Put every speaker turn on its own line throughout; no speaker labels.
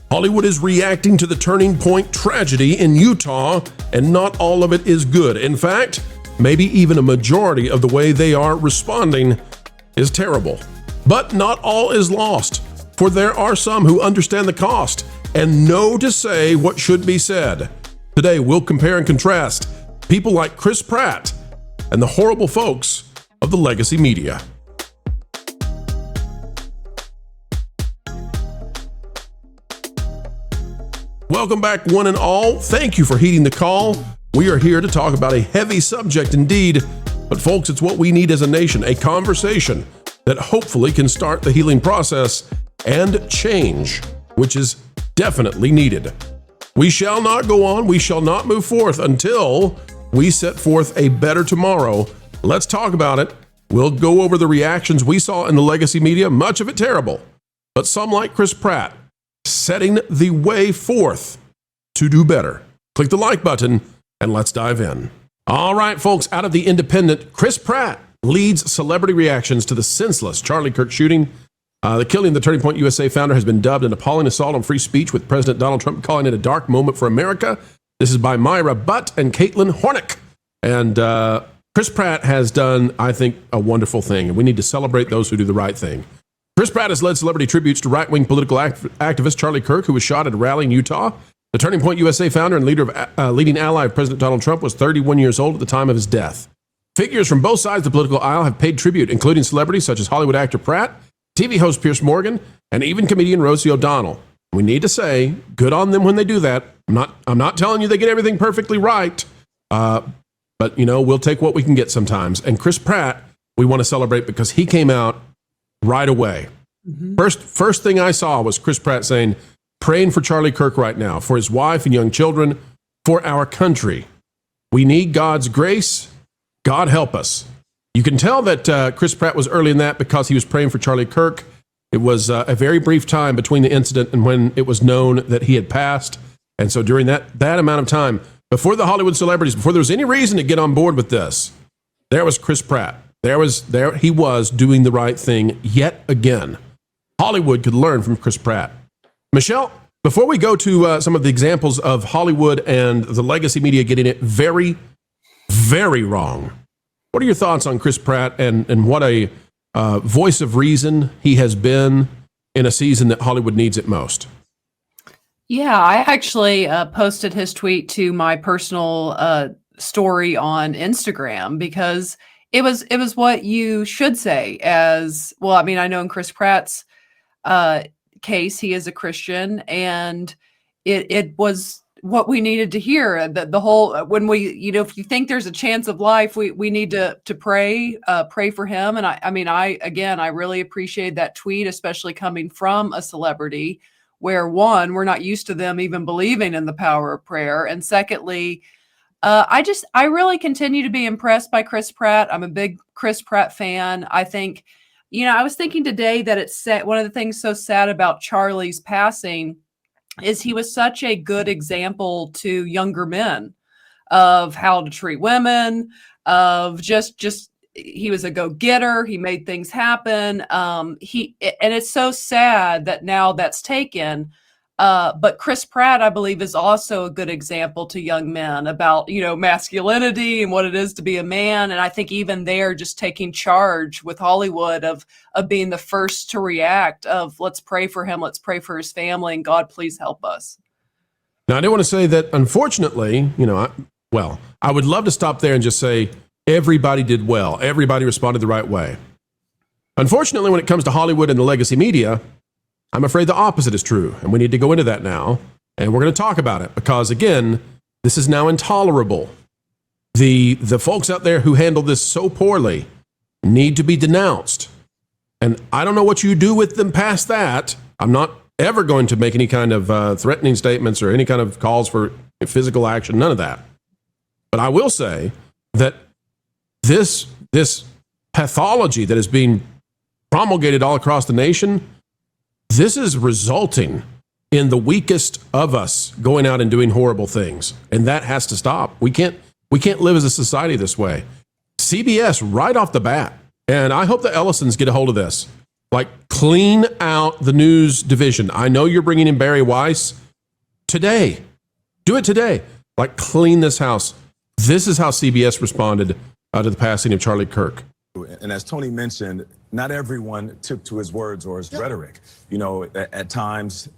Hollywood is reacting to the Turning Point tragedy in Utah, and not all of it is good. In fact, maybe even a majority of the way they are responding is terrible. But not all is lost, for there are some who understand the cost and know to say what should be said. Today, we'll compare and contrast people like Chris Pratt and the horrible folks of the legacy media. Welcome back, one and all. Thank you for heeding the call. We are here to talk about a heavy subject indeed, but folks, it's what we need as a nation, a conversation that hopefully can start the healing process and change, which is definitely needed. We shall not go on, we shall not move forth until we set forth a better tomorrow. Let's talk about it. We'll go over the reactions we saw in the legacy media, much of it terrible, but some like Chris Pratt, setting the way forth to do better. Click the like button and let's dive in. All right, folks, out of The Independent, Chris Pratt leads celebrity reactions to the senseless Charlie Kirk shooting. The killing of the Turning Point USA founder has been dubbed an appalling assault on free speech, with President Donald Trump calling it a dark moment for America. This is by Myra Butt and Caitlin Hornick. And Chris Pratt has done, I think, a wonderful thing, and we need to celebrate those who do the right thing. Chris Pratt has led celebrity tributes to right-wing political activist Charlie Kirk, who was shot at a rally in Utah. The Turning Point USA founder and leading ally of President Donald Trump was 31 years old at the time of his death. Figures from both sides of the political aisle have paid tribute, including celebrities such as Hollywood actor Pratt, TV host Piers Morgan, and even comedian Rosie O'Donnell. We need to say, good on them when they do that. I'm not telling you they get everything perfectly right, but we'll take what we can get sometimes. And Chris Pratt, we want to celebrate because he came out right away. First thing I saw was Chris Pratt saying, praying for Charlie Kirk right now, for his wife and young children, for our country. We need God's grace. God help us. You can tell that Chris Pratt was early in that because he was praying for Charlie Kirk. It was a very brief time between the incident and when it was known that he had passed. And so during that amount of time, before the Hollywood celebrities, before there was any reason to get on board with this, there was Chris Pratt. He was doing the right thing yet again. Hollywood could learn from Chris Pratt. Michelle, before we go to some of the examples of Hollywood and the legacy media getting it very, very wrong, what are your thoughts on Chris Pratt and what a voice of reason he has been in a season that Hollywood needs it most?
Yeah, I actually posted his tweet to my personal story on Instagram because it was what you should say as well. I mean, I know in Chris Pratt's case, he is a Christian, and it was what we needed to hear. The whole, when we, if you think there's a chance of life, we need to pray for him. And I really appreciate that tweet, especially coming from a celebrity where, one, we're not used to them even believing in the power of prayer. And secondly, I really continue to be impressed by Chris Pratt. I'm a big Chris Pratt fan. I think, I was thinking today that it's sad. One of the things so sad about Charlie's passing is he was such a good example to younger men of how to treat women, of just he was a go-getter. He made things happen. And it's so sad that now that's taken. But Chris Pratt, I believe, is also a good example to young men about, masculinity and what it is to be a man. And I think even they're just taking charge with Hollywood of being the first to react, of let's pray for him, let's pray for his family, and God, please help us.
Now, I do want to say that, unfortunately, I would love to stop there and just say everybody did well. Everybody responded the right way. Unfortunately, when it comes to Hollywood and the legacy media, I'm afraid the opposite is true, and we need to go into that now, and we're going to talk about it because, again, this is now intolerable. The folks out there who handle this so poorly need to be denounced, and I don't know what you do with them past that. I'm not ever going to make any kind of threatening statements or any kind of calls for physical action, none of that. But I will say that this pathology that is being promulgated all across the nation, this is resulting in the weakest of us going out and doing horrible things, and that has to stop. We can't live as a society this way. CBS right off the bat, and I hope the Ellisons get a hold of this. Like, clean out the news division. I know you're bringing in Barry Weiss today. Do it today. Like, clean this house. This is how CBS responded to the passing of Charlie Kirk.
And as Tony mentioned, not everyone took to his words or his rhetoric. You know, at times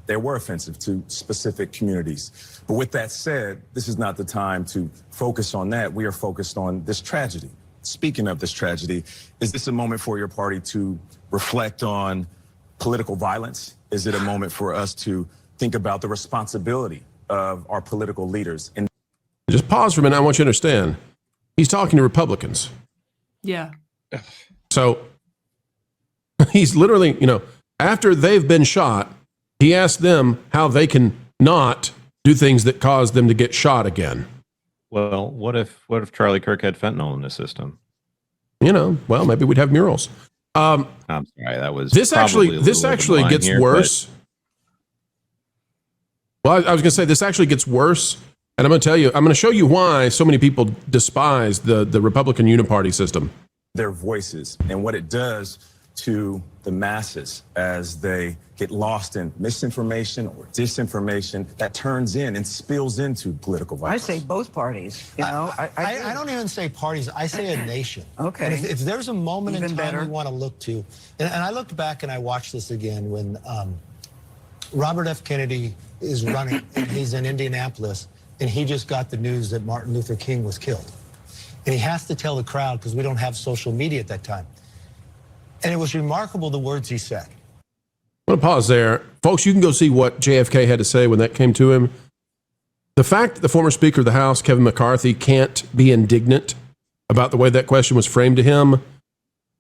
they were offensive to specific communities. But with that said, this is not the time to focus on that. We are focused on this tragedy. Speaking of this tragedy, is this a moment for your party to reflect on political violence? Is it a moment for us to think about the responsibility of our political leaders? And
just pause for a minute. I want you to understand. He's talking to Republicans.
Yeah.
So he's literally, you know, after they've been shot, he asked them how they can not do things that cause them to get shot again.
Well, what if Charlie Kirk had fentanyl in the system?
You know, well, maybe we'd have murals.
I'm sorry, that was
this actually gets
here,
worse. Well, I was going to say this actually gets worse, and I'm going to tell you, I'm going to show you why so many people despise the Republican uniparty system.
Their voices and what it does to the masses as they get lost in misinformation or disinformation that turns in and spills into political violence.
I say both parties. You know,
I don't even say parties. I say a nation.
Okay.
And if there's a moment
Even
in time
better.
we want to look to, and I looked back and I watched this again when Robert F. Kennedy is running, and he's in Indianapolis, and he just got the news that Martin Luther King was killed. And he has to tell the crowd because we don't have social media at that time. And it was remarkable the words he said.
I'm going to pause there. Folks, you can go see what JFK had to say when that came to him. The fact that the former Speaker of the House, Kevin McCarthy, can't be indignant about the way that question was framed to him,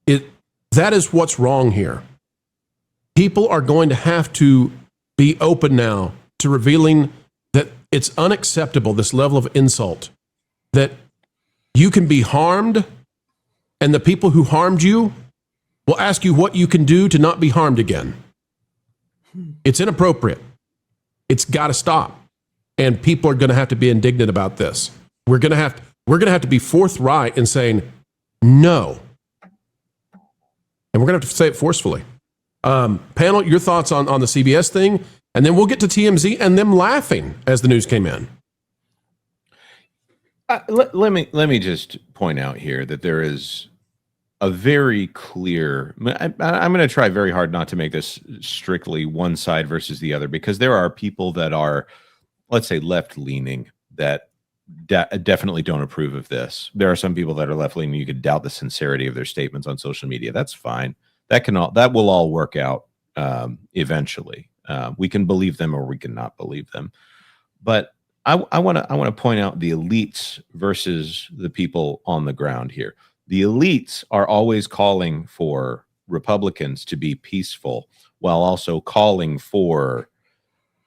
that is what's wrong here. People are going to have to be open now to revealing that it's unacceptable, this level of insult, that you can be harmed, and the people who harmed you will ask you what you can do to not be harmed again. It's inappropriate. It's got to stop. And people are going to have to be indignant about this. We're going to have to be forthright in saying no. And we're going to have to say it forcefully. Panel, your thoughts on the CBS thing, and then we'll get to TMZ and them laughing as the news came in.
Let me just point out here that there is a very clear. I'm going to try very hard not to make this strictly one side versus the other, because there are people that are, let's say, left leaning that definitely don't approve of this. There are some people that are left leaning. You could doubt the sincerity of their statements on social media. That's fine. That will all work out eventually. We can believe them or we can not believe them. But I want to point out the elites versus the people on the ground here. The elites are always calling for Republicans to be peaceful, while also calling for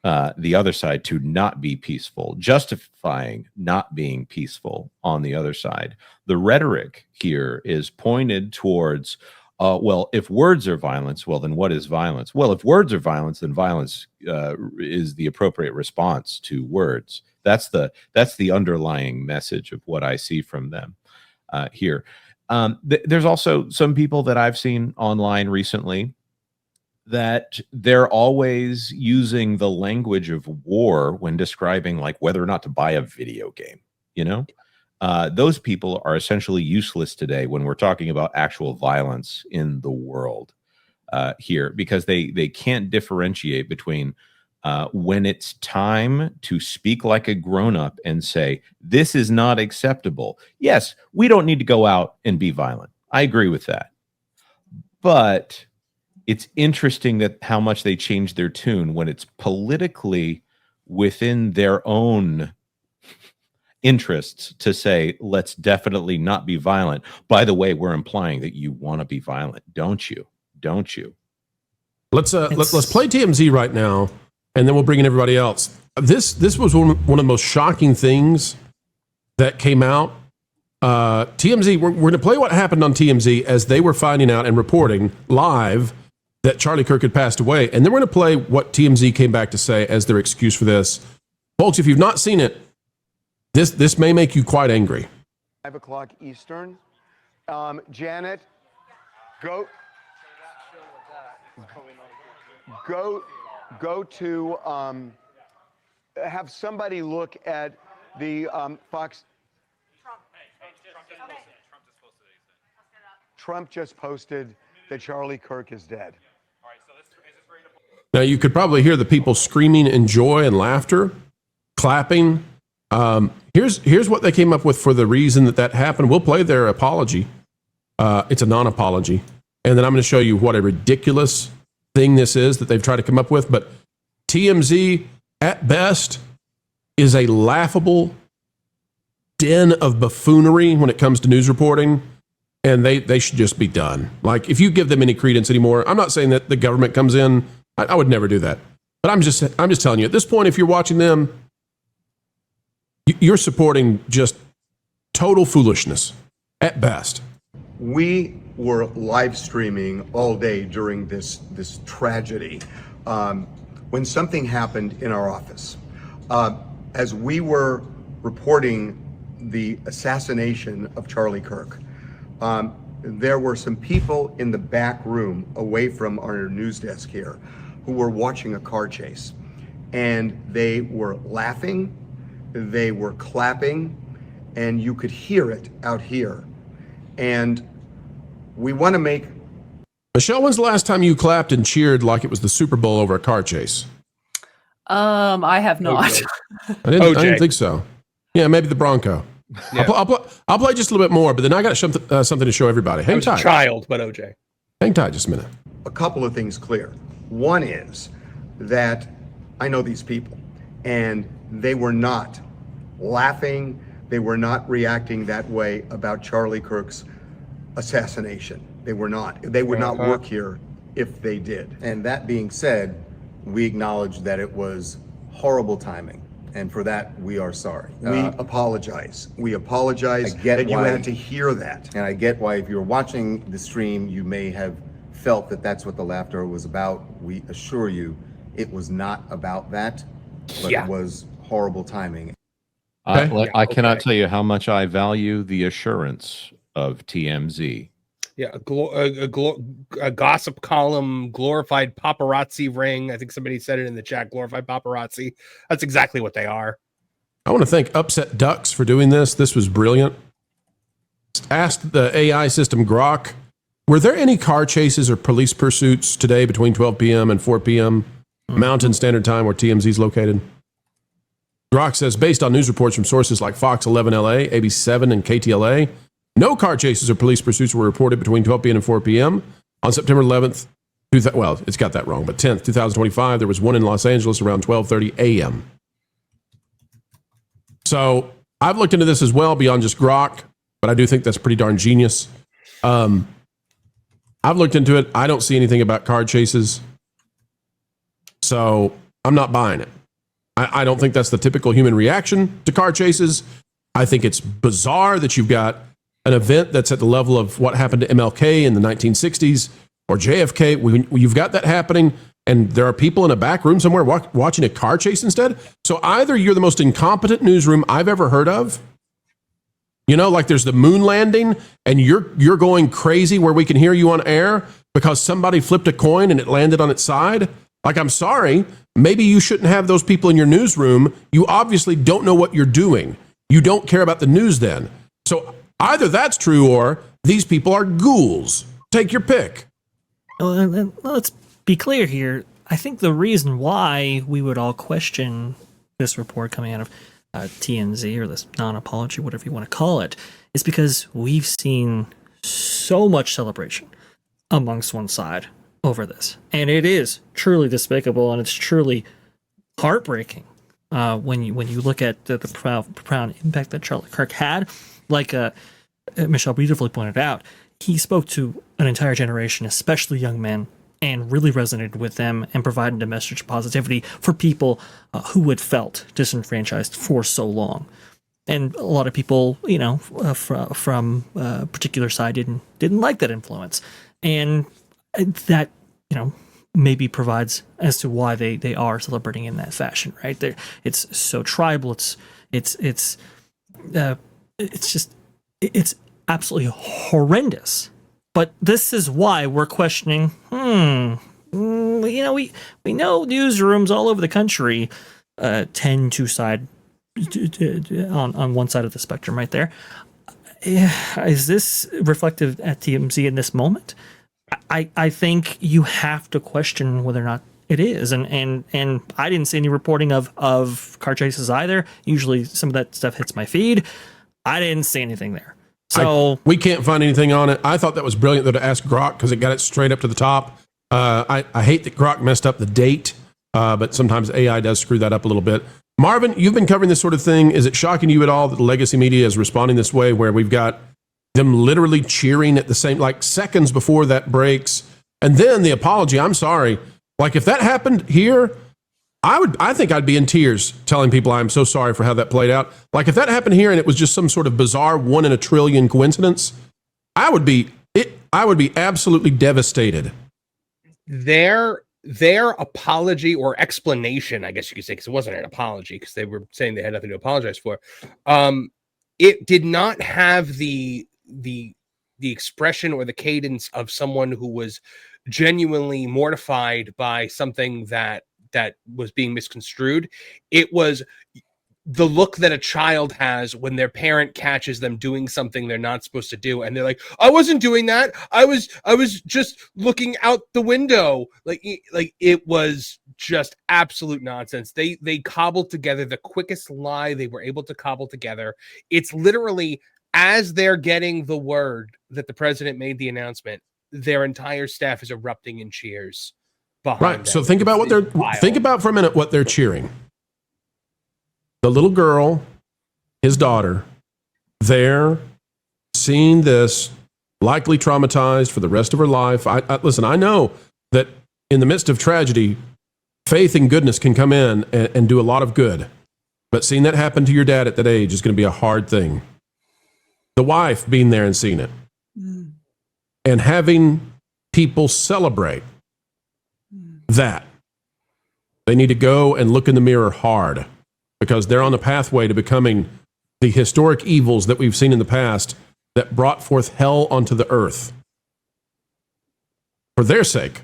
the other side to not be peaceful, justifying not being peaceful on the other side. The rhetoric here is pointed towards, well, if words are violence, well, then what is violence? Well, if words are violence, then violence is the appropriate response to words. That's the underlying message of what I see from them here. There's also some people that I've seen online recently that they're always using the language of war when describing like whether or not to buy a video game. You know, those people are essentially useless today when we're talking about actual violence in the world here, because they can't differentiate between when it's time to speak like a grown-up and say, this is not acceptable. Yes, we don't need to go out and be violent. I agree with that. But it's interesting that how much they change their tune when it's politically within their own interests to say, let's definitely not be violent. By the way, we're implying that you want to be violent, don't you? Don't you?
Let's play TMZ right now, and then we'll bring in everybody else. This was one of the most shocking things that came out. TMZ, we're going to play what happened on TMZ as they were finding out and reporting live that Charlie Kirk had passed away. And then we're going to play what TMZ came back to say as their excuse for this. Folks, if you've not seen it, this may make you quite angry.
5 o'clock Eastern. Janet, go. Go to have somebody look at the Fox. Trump just posted that Charlie Kirk is dead.
Now, you could probably hear the people screaming in joy and laughter, clapping. Here's what they came up with for the reason that happened. We'll play their apology. It's a non-apology. And then I'm going to show you what a ridiculous thing this is that they've tried to come up with. But TMZ, at best, is a laughable den of buffoonery when it comes to news reporting. And they should just be done. Like, if you give them any credence anymore, I'm not saying that the government comes in. I would never do that. But I'm just telling you, at this point, if you're watching them, you're supporting just total foolishness at best.
We were live streaming all day during this tragedy when something happened in our office. As we were reporting the assassination of Charlie Kirk, there were some people in the back room away from our news desk here who were watching a car chase, and they were laughing, they were clapping, and you could hear it out here. And we want to make...
Michelle, when's the last time you clapped and cheered like it was the Super Bowl over a car chase?
I have not.
I didn't think so. Yeah, maybe the Bronco. Yeah. I'll play just a little bit more, but then I got something to show everybody. Hang tight.
I was a child, but OJ.
Hang tight just a minute.
A couple of things clear. One is that I know these people, and they were not laughing, they were not reacting that way about Charlie Kirk's assassination. They were not. They would not work here if they did.
And that being said, we acknowledge that it was horrible timing. And for that, we are sorry.
We apologize. We apologize that you had to hear that.
And I get why, if you're watching the stream, you may have felt that that's what the laughter was about. We assure you, it was not about that, but it was horrible timing.
I cannot tell you how much I value the assurance of TMZ.
Yeah, a gossip column, glorified paparazzi ring. I think somebody said it in the chat, glorified paparazzi. That's exactly what they are.
I want to thank Upset Ducks for doing this. This was brilliant. Asked the AI system Grok, were there any car chases or police pursuits today between 12 p.m. and 4 p.m. Mountain Standard Time where TMZ is located? Grok says, based on news reports from sources like Fox 11 LA, AB7, and KTLA, no car chases or police pursuits were reported between 12 p.m. and 4 p.m. On September 11th, well, it's got that wrong, but 10th, 2025, there was one in Los Angeles around 12:30 a.m. So I've looked into this as well beyond just Grok, but I do think that's pretty darn genius. I've looked into it. I don't see anything about car chases. So I'm not buying it. I don't think that's the typical human reaction to car chases. I think it's bizarre that you've got an event that's at the level of what happened to MLK in the 1960s or JFK. You've got that happening, and there are people in a back room somewhere watching a car chase instead. So either you're the most incompetent newsroom I've ever heard of, you know, like there's the moon landing, and you're going crazy where we can hear you on air because somebody flipped a coin and it landed on its side. Like, I'm sorry, maybe you shouldn't have those people in your newsroom. You obviously don't know what you're doing. You don't care about the news then. So either that's true or these people are ghouls. Take your pick.
Well, let's be clear here. I think the reason why we would all question this report coming out of TMZ or this non-apology, whatever you want to call it, is because we've seen so much celebration amongst one side over this. And it is truly despicable, and it's truly heartbreaking when you look at the profound impact that Charlie Kirk had. Like Michelle beautifully pointed out, he spoke to an entire generation, especially young men, and really resonated with them and provided a message of positivity for people who had felt disenfranchised for so long. And a lot of people, you know, from a particular side didn't like that influence. And that, you know, maybe provides as to why they are celebrating in that fashion, right? It's so tribal. It's absolutely horrendous. But this is why we're questioning, we know newsrooms all over the country tend to side on one side of the spectrum right there. Is this reflective at TMZ in this moment? I think you have to question whether or not it is, and I didn't see any reporting of car chases either. Usually some of that stuff hits my feed. I didn't see anything there. So
we can't find anything on it. I thought that was brilliant though to ask Grok because it got it straight up to the top. I hate that Grok messed up the date, but sometimes AI does screw that up a little bit. Marvin, you've been covering this sort of thing. Is it shocking to you at all that the legacy media is responding this way, where we've got them literally cheering at the same, like seconds before that breaks, and then the apology? I'm sorry. Like if that happened here, I think I'd be in tears telling people I'm so sorry for how that played out. Like if that happened here and it was just some sort of bizarre 1 in a trillion coincidence, I would be absolutely devastated.
Their apology or explanation, I guess you could say, because it wasn't an apology, because they were saying they had nothing to apologize for. It did not have the expression or the cadence of someone who was genuinely mortified by something that was being misconstrued. It was the look that a child has when their parent catches them doing something they're not supposed to do, and they're like, I wasn't doing that, I was just looking out the window. Like it was just absolute nonsense. They cobbled together the quickest lie they were able to cobble together. It's literally as they're getting the word that the president made the announcement, their entire staff is erupting in cheers behind
Right.
them.
So think about think about for a minute what they're cheering. The little girl, his daughter, they're seeing this, likely traumatized for the rest of her life. Listen, I know that in the midst of tragedy, faith and goodness can come in and do a lot of good. But seeing that happen to your dad at that age is going to be a hard thing. The wife being there and seeing it. And having people celebrate that. They need to go and look in the mirror hard, because they're on the pathway to becoming the historic evils that we've seen in the past that brought forth hell onto the earth. For their sake,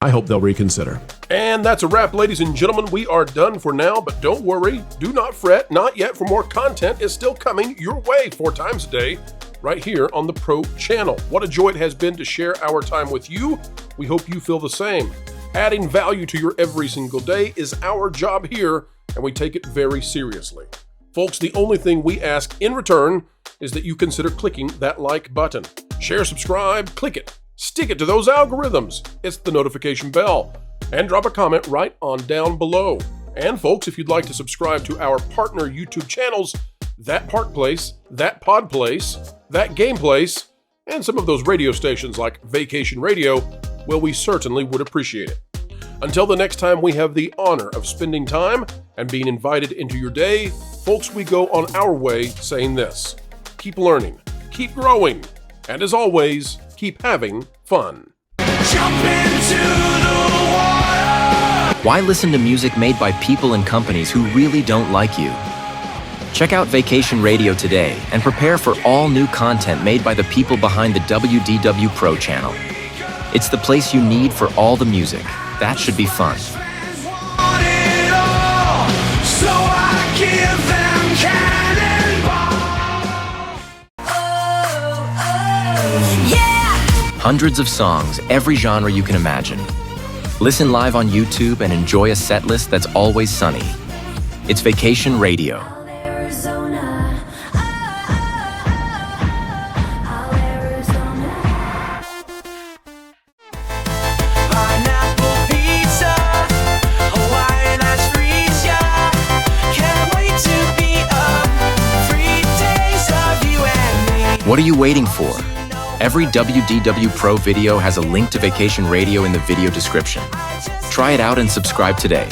I hope they'll reconsider. And that's a wrap, ladies and gentlemen. We are done for now, but don't worry. Do not fret. Not yet, for more content is still coming your way 4 times a day right here on the Pro Channel. What a joy it has been to share our time with you. We hope you feel the same. Adding value to your every single day is our job here, and we take it very seriously. Folks, the only thing we ask in return is that you consider clicking that like button. Share, subscribe, click it. Stick it to those algorithms. It's the notification bell. And drop a comment right on down below. And folks, if you'd like to subscribe to our partner YouTube channels, That Park Place, That Pod Place, That Game Place, and some of those radio stations like Vacation Radio, well, we certainly would appreciate it. Until the next time we have the honor of spending time and being invited into your day, folks, we go on our way saying this: keep learning, keep growing, and as always, keep having fun.
Jump into the water!
Why listen to music made by people and companies who really don't like you? Check out Vacation Radio today and prepare for all new content made by the people behind the WDW Pro Channel. It's the place you need for all the music. That should be fun. Hundreds of songs, every genre you can imagine. Listen live on YouTube and enjoy a set list that's always sunny. It's Vacation Radio. What are you waiting for? Every WDW Pro video has a link to Vacation Radio in the video description. Try it out and subscribe today.